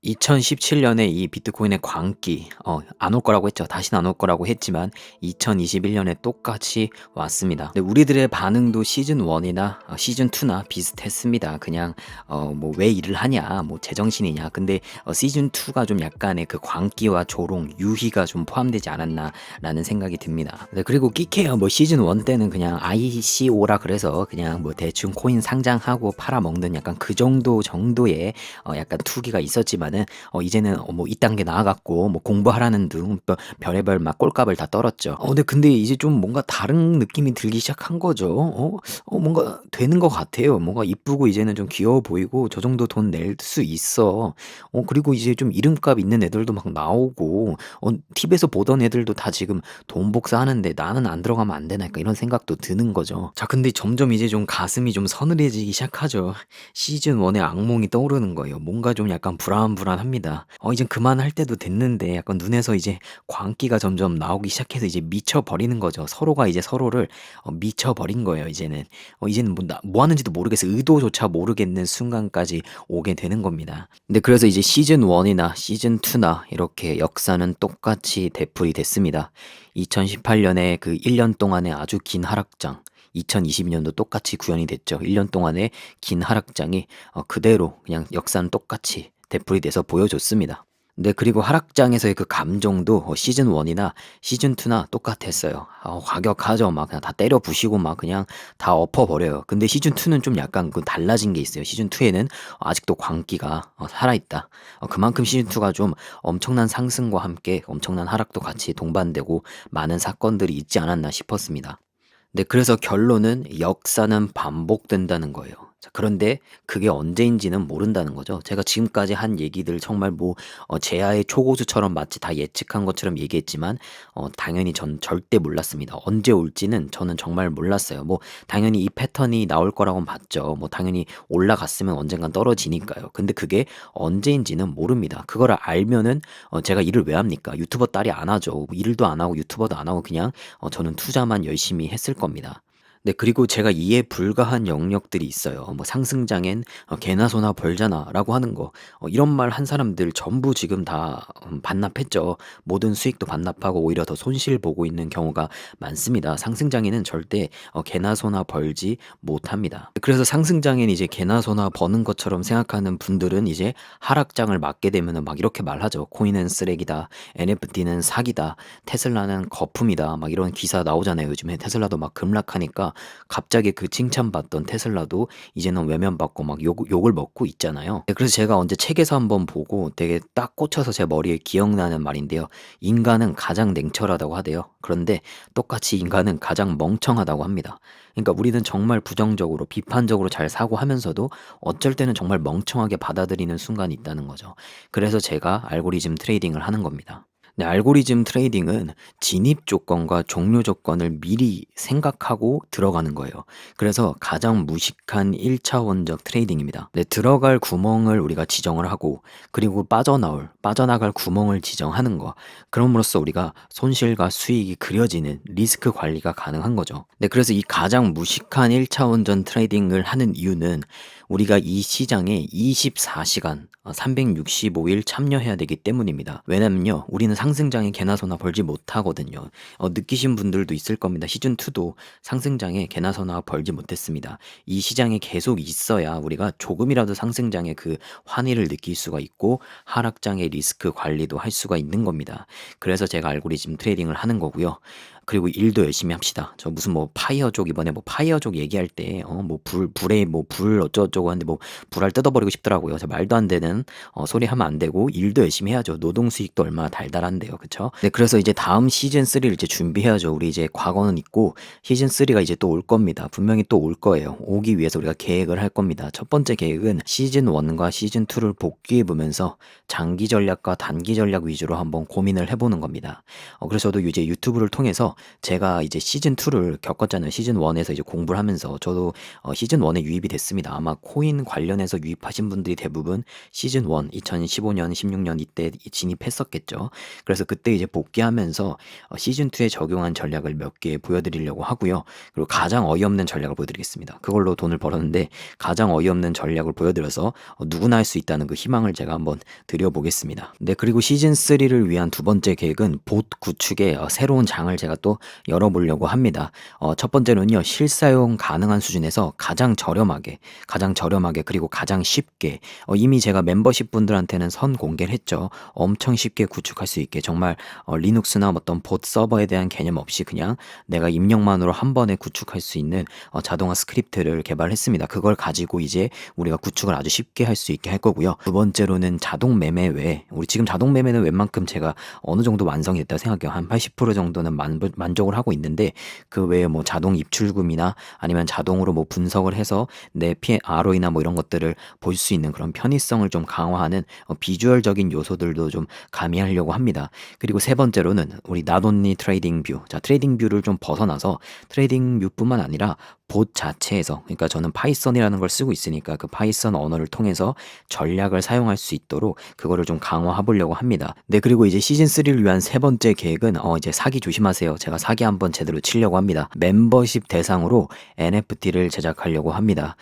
2017년에 이 비트코인의 광기 안 올 거라고 했죠. 다시는 안 올 거라고 했지만 2021년에 똑같이 왔습니다. 근데 우리들의 반응도 시즌 1이나 시즌 2나 비슷했습니다. 그냥 뭐 왜 일을 하냐, 뭐 제정신이냐. 근데 시즌 2가 좀 약간의 그 광기와 조롱, 유희가 좀 포함되지 않았나라는 생각이 듭니다. 네, 그리고 끼케요. 뭐 시즌 1 때는 그냥 ICO라 그래서 그냥 뭐 대충 코인 상장하고 팔아먹는 약간 그 정도의 약간 투기가 있었지만은 이제는 뭐 2단계 나아갔고 뭐 공부하라는 등 별의별 막 꼴값을 다 떨었죠. 근데 이제 좀 뭔가 다른 느낌이 들기 시작한 거죠. 뭔가 되는 것 같아요. 뭔가 이쁘고 이제는 좀 귀여워 보이고 저 정도 돈 낼 수 있어. 그리고 이제 좀 이름값 있는 애들도 막 나오고 TV에서 보던 애들도 다 지금 돈 복사하는데 나는 안 들어가면 안 되나 약간 이런 생각도 드는 거죠. 자, 근데 점점 이제 좀 가슴이 좀 서늘해지기 시작하죠. 시즌 1의 악몽이 떠오르는 거예요. 뭔가 좀 약간 불안합니다. 이젠 그만할 때도 됐는데 약간 눈에서 이제 광기가 점점 나오기 시작해서 이제 미쳐버리는 거죠. 서로가 이제 서로를 미쳐버린 거예요, 이제는. 이제는 뭐 하는지도 모르겠어요. 의도조차 모르겠는 순간까지 오게 되는 겁니다. 근데 그래서 이제 시즌 1이나 시즌 2나 이렇게 역사는 똑같이 되풀이 됐습니다. 2018년에 그 1년 동안의 아주 긴 하락장, 2022년도 똑같이 구현이 됐죠. 1년 동안의 긴 하락장이 그대로 그냥 역사는 똑같이 되풀이 돼서 보여줬습니다. 네, 그리고 하락장에서의 그 감정도 시즌 1이나 시즌 2나 똑같았어요. 과격하죠. 막 그냥 다 때려 부시고 막 그냥 다 엎어버려요. 근데 시즌 2는 좀 약간 그 달라진 게 있어요. 시즌 2에는 아직도 광기가 살아있다. 그만큼 시즌 2가 좀 엄청난 상승과 함께 엄청난 하락도 같이 동반되고 많은 사건들이 있지 않았나 싶었습니다. 네, 그래서 결론은 역사는 반복된다는 거예요. 자, 그런데 그게 언제인지는 모른다는 거죠. 제가 지금까지 한 얘기들 정말 뭐 제아의 초고수처럼 마치 다 예측한 것처럼 얘기했지만 당연히 전 절대 몰랐습니다. 언제 올지는 저는 정말 몰랐어요. 뭐 당연히 이 패턴이 나올 거라고는 봤죠. 뭐 당연히 올라갔으면 언젠간 떨어지니까요. 근데 그게 언제인지는 모릅니다. 그거를 알면은 제가 일을 왜 합니까? 유튜버 딸이 안 하죠. 뭐 일도 안 하고 유튜버도 안 하고 그냥 저는 투자만 열심히 했을 겁니다. 네, 그리고 제가 이해 불가한 영역들이 있어요. 뭐 상승장엔 개나 소나 벌잖아라고 하는 거. 이런 말 한 사람들 전부 지금 다 반납했죠. 모든 수익도 반납하고 오히려 더 손실 보고 있는 경우가 많습니다. 상승장에는 절대 개나 소나 벌지 못합니다. 그래서 상승장엔 이제 개나 소나 버는 것처럼 생각하는 분들은 이제 하락장을 맞게 되면은 막 이렇게 말하죠. 코인은 쓰레기다. NFT는 사기다. 테슬라는 거품이다. 막 이런 기사 나오잖아요. 요즘에 테슬라도 막 급락하니까 갑자기 그 칭찬받던 테슬라도 이제는 외면받고 막 욕을 먹고 있잖아요. 네, 그래서 제가 언제 책에서 한번 보고 되게 딱 꽂혀서 제 머리에 기억나는 말인데요. 인간은 가장 냉철하다고 하대요. 그런데 똑같이 인간은 가장 멍청하다고 합니다. 그러니까 우리는 정말 부정적으로 비판적으로 잘 사고하면서도 어쩔 때는 정말 멍청하게 받아들이는 순간이 있다는 거죠. 그래서 제가 알고리즘 트레이딩을 하는 겁니다. 네, 알고리즘 트레이딩은 진입 조건과 종료 조건을 미리 생각하고 들어가는 거예요. 그래서 가장 무식한 1차원적 트레이딩입니다. 네, 들어갈 구멍을 우리가 지정을 하고 그리고 빠져나갈 구멍을 지정하는 거. 그럼으로써 우리가 손실과 수익이 그려지는 리스크 관리가 가능한 거죠. 네, 그래서 이 가장 무식한 1차원전 트레이딩을 하는 이유는 우리가 이 시장에 24시간 365일 참여해야 되기 때문입니다. 왜냐면요, 우리는 상승장에 개나 소나 벌지 못하거든요. 느끼신 분들도 있을 겁니다. 시즌2도 상승장에 개나 소나 벌지 못했습니다. 이 시장에 계속 있어야 우리가 조금이라도 상승장의 그 환희를 느낄 수가 있고 하락장의 리스크 관리도 할 수가 있는 겁니다. 그래서 제가 알고리즘 트레이딩을 하는 거고요. 그리고 일도 열심히 합시다. 저 무슨 뭐 파이어족 이번에 뭐 파이어족 얘기할 때 뭐 불에 뭐 불 어쩌고저쩌고 하는데 뭐 불알 뜯어버리고 싶더라고요. 저 말도 안 되는 소리 하면 안 되고 일도 열심히 해야죠. 노동 수익도 얼마나 달달한데요. 그쵸? 네, 그래서 이제 다음 시즌 3를 이제 준비해야죠. 우리 이제 과거는 있고 시즌 3가 이제 또 올 겁니다. 분명히 또 올 거예요. 오기 위해서 우리가 계획을 할 겁니다. 첫 번째 계획은 시즌 1과 시즌 2를 복귀해 보면서 장기 전략과 단기 전략 위주로 한번 고민을 해보는 겁니다. 그래서 저도 이제 유튜브를 통해서 제가 이제 시즌 2를 겪었잖아요. 시즌 1에서 이제 공부를 하면서 저도 시즌 1에 유입이 됐습니다. 아마 코인 관련해서 유입하신 분들이 대부분 시즌 1, 2015년, 16년 이때 진입했었겠죠. 그래서 그때 이제 복귀하면서 시즌 2에 적용한 전략을 몇 개 보여드리려고 하고요. 그리고 가장 어이없는 전략을 보여드리겠습니다. 그걸로 돈을 벌었는데 가장 어이없는 전략을 보여드려서 누구나 할 수 있다는 그 희망을 제가 한번 드려보겠습니다. 네, 그리고 시즌 3를 위한 두 번째 계획은 봇 구축의 새로운 장을 제가 또 열어보려고 합니다. 첫 번째는요, 실사용 가능한 수준에서 가장 저렴하게 그리고 가장 쉽게 이미 제가 멤버십 분들한테는 선 공개를 했죠. 엄청 쉽게 구축할 수 있게 정말 리눅스나 어떤 봇 서버에 대한 개념 없이 그냥 내가 입력만으로 한 번에 구축할 수 있는 자동화 스크립트를 개발했습니다. 그걸 가지고 이제 우리가 구축을 아주 쉽게 할 수 있게 할 거고요. 두 번째로는 자동 매매 외에 우리 지금 자동 매매는 웬만큼 제가 어느 정도 완성이 됐다고 생각해요. 한 80% 정도는 만족을 하고 있는데 그 외에 뭐 자동 입출금이나 아니면 자동으로 뭐 분석을 해서 내 ROI나 뭐 이런 것들을 볼 수 있는 그런 편의성을 좀 강화하는 비주얼적인 요소들도 좀 가미하려고 합니다. 그리고 세 번째로는 우리 not only 트레이딩 뷰. 자, 트레이딩 뷰를 좀 벗어나서 트레이딩 뷰뿐만 아니라 봇 자체에서, 그러니까 저는 파이썬이라는 걸 쓰고 있으니까 그 파이썬 언어를 통해서 전략을 사용할 수 있도록 그거를 좀 강화해 보려고 합니다. 네, 그리고 이제 시즌 3를 위한 세 번째 계획은 이제 사기 조심하세요. 제가 사기 한번 제대로 치려고 합니다. 멤버십 대상으로 NFT를 제작하려고 합니다.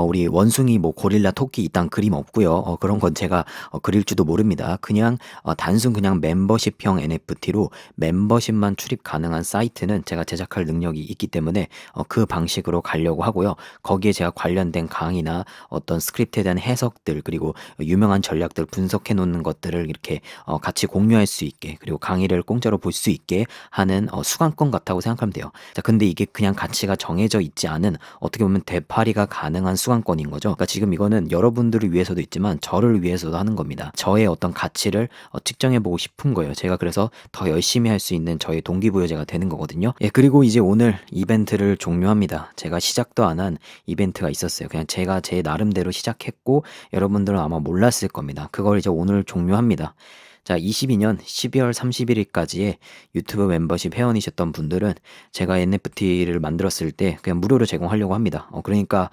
우리 원숭이 뭐 고릴라 토끼 이딴 그림 없고요. 그런 건 제가 그릴 줄도 모릅니다. 그냥 단순 그냥 멤버십형 NFT로 멤버십만 출입 가능한 사이트는 제가 제작할 능력이 있기 때문에 그 방식으로 가려고 하고요. 거기에 제가 관련된 강의나 어떤 스크립트에 대한 해석들 그리고 유명한 전략들 분석해 놓는 것들을 이렇게 같이 공유할 수 있게, 그리고 강의를 공짜로 볼 수 있게 하는 수강권 같다고 생각하면 돼요. 자, 근데 이게 그냥 가치가 정해져 있지 않은, 어떻게 보면 되팔이가 가능한 수강권인 거죠. 그러니까 지금 이거는 여러분들을 위해서도 있지만 저를 위해서도 하는 겁니다. 저의 어떤 가치를 측정해 보고 싶은 거예요. 제가 그래서 더 열심히 할 수 있는 저의 동기부여제가 되는 거거든요. 예, 그리고 이제 오늘 이벤트를 종료합니다. 제가 시작도 안 한 이벤트가 있었어요. 그냥 제가 제 나름대로 시작했고 여러분들은 아마 몰랐을 겁니다. 그걸 이제 오늘 종료합니다. 자, 22년 12월 31일까지의 유튜브 멤버십 회원이셨던 분들은 제가 NFT를 만들었을 때 그냥 무료로 제공하려고 합니다. 그러니까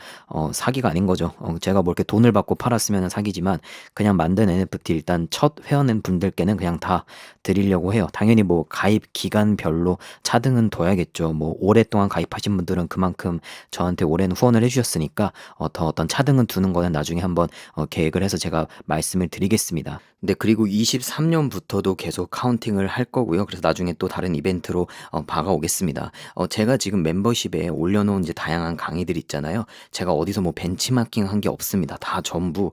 사기가 아닌 거죠. 제가 뭐 이렇게 돈을 받고 팔았으면 사기지만 그냥 만든 NFT 일단 첫 회원인 분들께는 그냥 다 드리려고 해요. 당연히 뭐 가입 기간별로 차등은 둬야겠죠. 뭐 오랫동안 가입하신 분들은 그만큼 저한테 오랜 후원을 해주셨으니까 더 어떤 차등은 두는 거는 나중에 한번 계획을 해서 제가 말씀을 드리겠습니다. 네, 그리고 23년부터도 계속 카운팅을 할 거고요. 그래서 나중에 또 다른 이벤트로 박아오겠습니다. 제가 지금 멤버십에 올려놓은 이제 다양한 강의들 있잖아요. 제가 어디서 뭐 벤치마킹 한 게 없습니다. 다 전부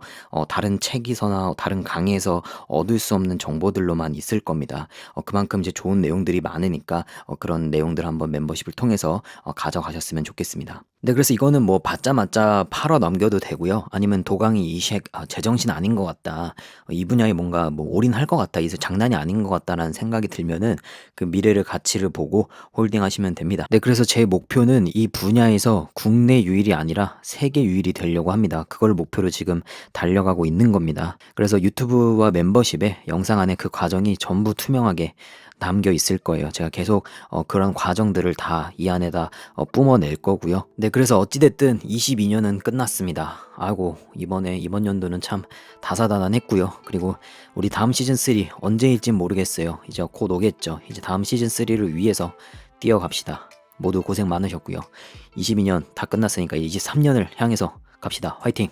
다른 책에서나 다른 강의에서 얻을 수 없는 정보들로만 있을 겁니다. 그만큼 이제 좋은 내용들이 많으니까 그런 내용들 한번 멤버십을 통해서 가져가셨으면 좋겠습니다. 네, 그래서 이거는 뭐 받자마자 팔아 넘겨도 되고요. 아니면 도강이 이색 제정신 아닌 것 같다. 이 분야에 뭔가 뭐 올인할 것 같다. 이제 장난이 아닌 것 같다라는 생각이 들면은 그 미래를 가치를 보고 홀딩하시면 됩니다. 네, 그래서 제 목표는 이 분야에서 국내 유일이 아니라 세계 유일이 되려고 합니다. 그걸 목표로 지금 달려가고 있는 겁니다. 그래서 유튜브와 멤버십에 영상 안에 그 과정이 전부 투명하게 남겨 있을 거예요. 제가 계속 그런 과정들을 다 이 안에다 뿜어낼 거고요. 네, 그래서 어찌됐든 22년은 끝났습니다. 아이고, 이번 연도는 참 다사다난했고요. 그리고 우리 다음 시즌 3 언제일진 모르겠어요. 이제 곧 오겠죠. 이제 다음 시즌 3를 위해서 뛰어갑시다. 모두 고생 많으셨고요. 22년 다 끝났으니까 23년을 향해서 갑시다. 화이팅!